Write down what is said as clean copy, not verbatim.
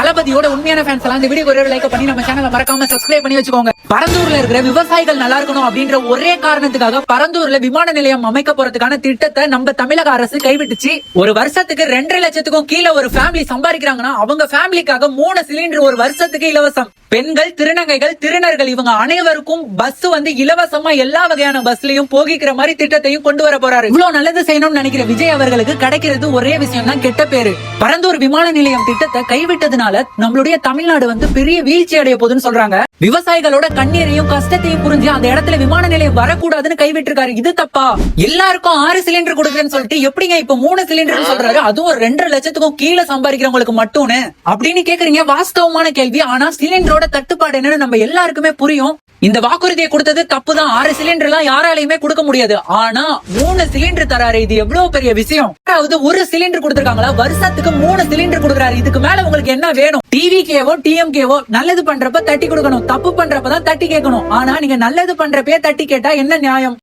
தளபதியோட உண்மையான ஃபேன்ஸ் எல்லாம் இந்த வீடியோ ஒரு லைக் பண்ணி நம்ம சேனலை மறக்காம சப்ஸ்கிரைப் பண்ணி வச்சுக்கோங்க. பரந்தூர்ல இருக்கிற விவசாயிகள் நல்லா இருக்கணும் அப்படின்ற ஒரே காரணத்துக்காக பரந்தூர்ல விமான நிலையம் அமைக்க போறதுக்கான திட்டத்தை நம்ம தமிழக அரசு கைவிட்டுச்சு. ஒரு வருஷத்துக்கு 2.5 லட்சத்துக்கும் கீழே ஒரு ஃபேமிலி சம்பாதிக்கிறாங்கன்னா அவங்க ஃபேமிலிக்காக 3 சிலிண்டர் ஒரு வருஷத்துக்கு இலவசம். பெண்கள், திருநங்கைகள், திருநர்கள் இவங்க அனைவருக்கும் பஸ் இலவசமா எல்லா வகையான பஸ்லயும் போகிக்கிற மாதிரி திட்டத்தையும் கொண்டு வர போறாரு. இவ்வளவு நல்லது செய்யணும்னு நினைக்கிற விஜய் அவர்களுக்கு கிடைக்கிறது ஒரே விஷயம் தான், கெட்ட பேரு. பரந்தூர் விமான நிலையம் திட்டத்தை கைவிட்டதுனால நம்மளுடைய தமிழ்நாடு பெரிய வீழ்ச்சி அடைய போகுதுன்னு சொல்றாங்க. விவசாயிகளோட கண்ணீரையும் கஷ்டத்தையும் புரிஞ்சு அந்த இடத்துல விமான நிலையம் வரக்கூடாதுன்னு கைவிட்டிருக்காரு. இது தப்பா? எல்லாருக்கும் 6 சிலிண்டர் கொடுக்குறேன்னு சொல்லிட்டு எப்படிங்க இப்ப 3 சிலிண்டர் சொல்றாரு? அதுவும் 2.5 லட்சத்துக்கும் கீழே சம்பாதிக்கிறவங்களுக்கு மட்டும்னு அப்படின்னு கேக்குறீங்க. வாஸ்தவமான கேள்வி. ஆனா சிலிண்டரோட தட்டுப்பாடு என்னன்னு நம்ம எல்லாருக்குமே புரியும். இந்த வாக்குறுதியை கொடுத்தது தப்புதான். 6 சிலிண்டர் எல்லாம் யாராலையுமே கொடுக்க முடியாது. ஆனா 3 சிலிண்டர் தராரு. இது எவ்வளவு பெரிய விஷயம். அதாவது 1 சிலிண்டர் கொடுத்திருக்காங்களா, வருஷத்துக்கு 3 சிலிண்டர் கொடுக்குறாரு. இதுக்கு மேல உங்களுக்கு என்ன வேணும்? டிவிகேவோ டிஎம்கேவோ நல்லது பண்றப்ப தட்டி கொடுக்கணும், தப்பு பண்றப்பதான் தட்டி கேட்கணும். ஆனா நீங்க நல்லது பண்றப்பே தட்டி கேட்டா என்ன நியாயம்?